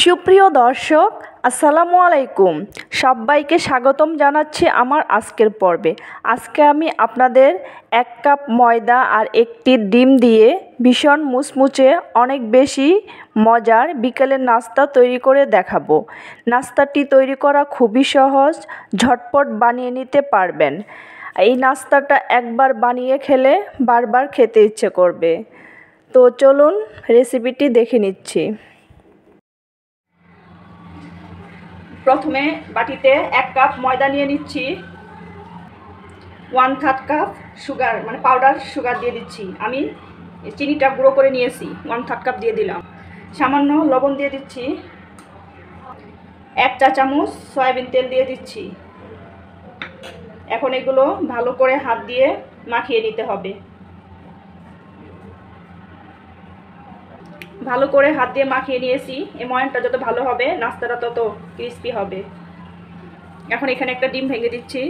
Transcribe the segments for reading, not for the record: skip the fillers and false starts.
সুপ্রিয় দর্শক, আসসালামু আলাইকুম। সবাইকে স্বাগতম জানাচ্ছি আমার আজকের পর্বে। আজকে আমি আপনাদের 1 কাপ ময়দা আর একটি ডিম দিয়ে ভীষণ মুচমুচে অনেক বেশি মজার বিকেলের নাস্তা তৈরি করে দেখাবো। নাস্তাটি তৈরি করা খুবই সহজ, ঝটপট বানিয়ে নিতে পারবেন। এই নাস্তাটা একবার বানিয়ে খেলে বারবার খেতে ইচ্ছে করবে। তো চলুন রেসিপিটি দেখে নিচ্ছি। প্রথমে বাটিতে 1 কাপ ময়দা নিয়ে নিচ্ছি। 1/3 কাপ সুগার মানে পাউডার সুগার দিয়ে দিচ্ছি। আমি চিনিটা গুঁড়ো করে নিয়েছি, 1/3 কাপ দিয়ে দিলাম। সামান্য লবণ দিয়ে দিচ্ছি। 1 চা চামচ সয়াবিন তেল দিয়ে দিচ্ছি। এখন এগুলো ভালো করে হাত দিয়ে মাখিয়ে নিতে হবে। ভালো করে হাত দিয়ে মাখিয়ে নিয়েছি। এই ময়ানটা যত ভালো হবে নাস্তাটা তত ক্রিস্পি হবে। এখন এখানে একটা ডিম ভেঙে দিচ্ছি।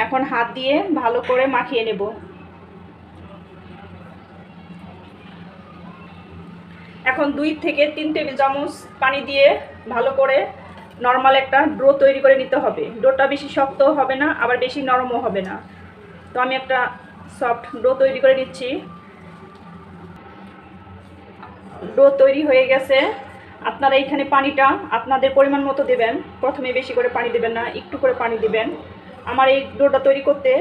এখন হাত দিয়ে ভালো করে মাখিয়ে নেব। এখন 2 থেকে 3 টেবিল চামচ পানি দিয়ে ভালো করে নরমাল একটা ডো তৈরি করে নিতে হবে। ডোটা বেশি শক্তও হবে না, আবার বেশি নরমও হবে না। তো আমি একটা সফট ডো তৈরি করে নিচ্ছি। ডো তৈরি হয়ে গেছে। আপনারা এইখানে পানিটা আপনাদের পরিমাণ মতো দেবেন। প্রথমে বেশি করে পানি দেবেন না, একটু করে পানি দিবেন। আমার এই ডোটা তৈরি করতে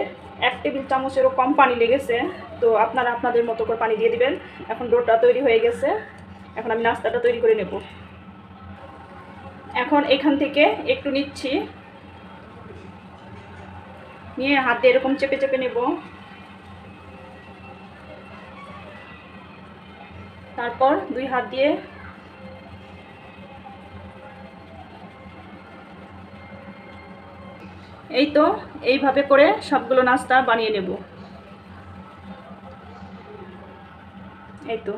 1 টেবিল চামচেরও কম পানি লেগেছে। তো আপনারা আপনাদের মতো করে পানি দিয়ে দিবেন। এখন ডোটা তৈরি হয়ে গেছে। এখন আমি নাস্তাটা তৈরি করে নেব। এখন এখান থেকে একটু নিচ্ছি, নিয়ে হাত দিয়ে এরকম চেপে চেপে নেব। তারপর 2 হাত দিয়ে এই তো এইভাবে করে সবগুলো নাস্তা বানিয়ে নেব। এই তো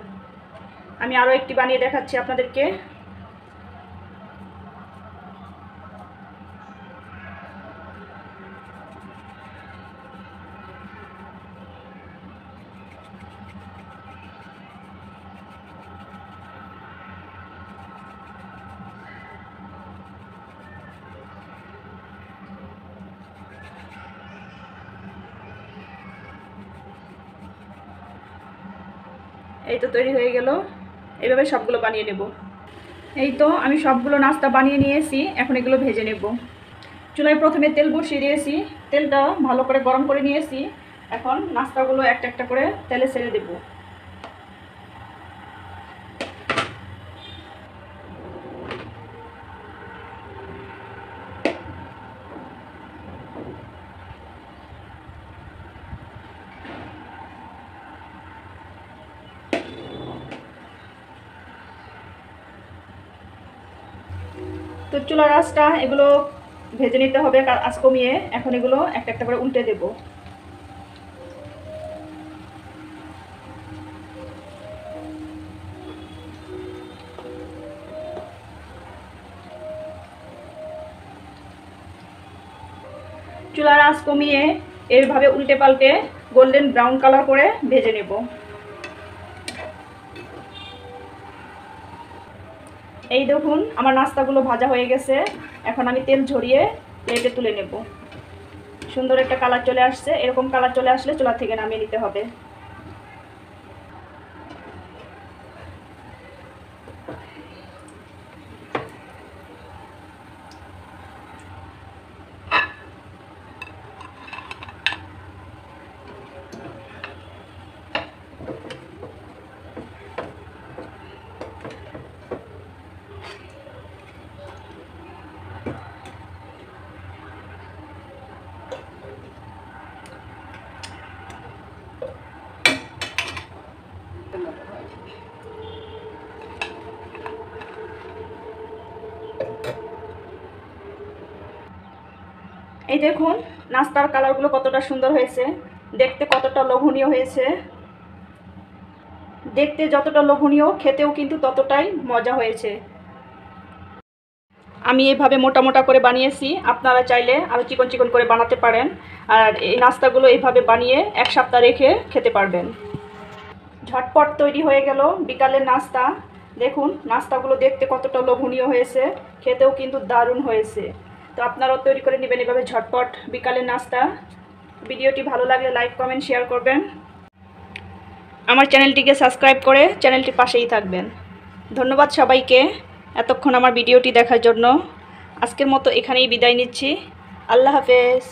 আমি আরও একটি বানিয়ে দেখাচ্ছি আপনাদেরকে। এই তো তৈরি হয়ে গেল। এইভাবে সবগুলো বানিয়ে নেব। এই তো আমি সবগুলো নাস্তা বানিয়ে নিয়েছি। এখন এগুলো ভেজে নেব। চুলায় প্রথমে তেল বসিয়ে দিয়েছি। তেলটা ভালো করে গরম করে নিয়েছি। এখন নাস্তাগুলো একটা একটা করে তেলে ছেড়ে দেব। তো চুলার আঁচটা এগুলো ভেজে নিতে হবে আঁচ কমিয়ে। এখন এগুলো একটা একটা করে উল্টে দেব। চুলার আঁচ কমিয়ে এইভাবে উল্টে পাল্টে গোল্ডেন ব্রাউন কালার করে ভেজে নেব। এই দেখুন আমার নাস্তাগুলো ভাজা হয়ে গেছে। এখন আমি তেল ঝরিয়ে প্লেটে তুলে নেব। সুন্দর একটা কালার চলে আসছে। এরকম কালার চলে আসলে চুলা থেকে নামিয়ে নিতে হবে। এই দেখুন নাস্তার কালারগুলো কতটা সুন্দর হয়েছে, দেখতে কতটা লোভনীয় হয়েছে। দেখতে যতটা লোভনীয়, খেতেও কিন্তু ততটাই মজা হয়েছে। আমি এইভাবে মোটা মোটা করে বানিয়েছি, আপনারা চাইলে আরও চিকন চিকন করে বানাতে পারেন। আর এই নাস্তাগুলো এইভাবে বানিয়ে এক সপ্তাহ রেখে খেতে পারবেন। ঝটপট তৈরি হয়ে গেল বিকালের নাস্তা। দেখুন নাস্তাগুলো দেখতে কতটা লোভনীয় হয়েছে, খেতেও কিন্তু দারুণ হয়েছে। তো আপনারাও তৈরি করে নেবেন এভাবে ঝটপট বিকালের নাস্তা। ভিডিওটি ভালো লাগলে লাইক কমেন্ট শেয়ার করবেন। আমার চ্যানেলটিকে সাবস্ক্রাইব করে চ্যানেলটির পাশেই থাকবেন। ধন্যবাদ সবাইকে এতক্ষণ আমার ভিডিওটি দেখার জন্য। আজকের মতো এখানেই বিদায় নিচ্ছি। আল্লাহ হাফেজ।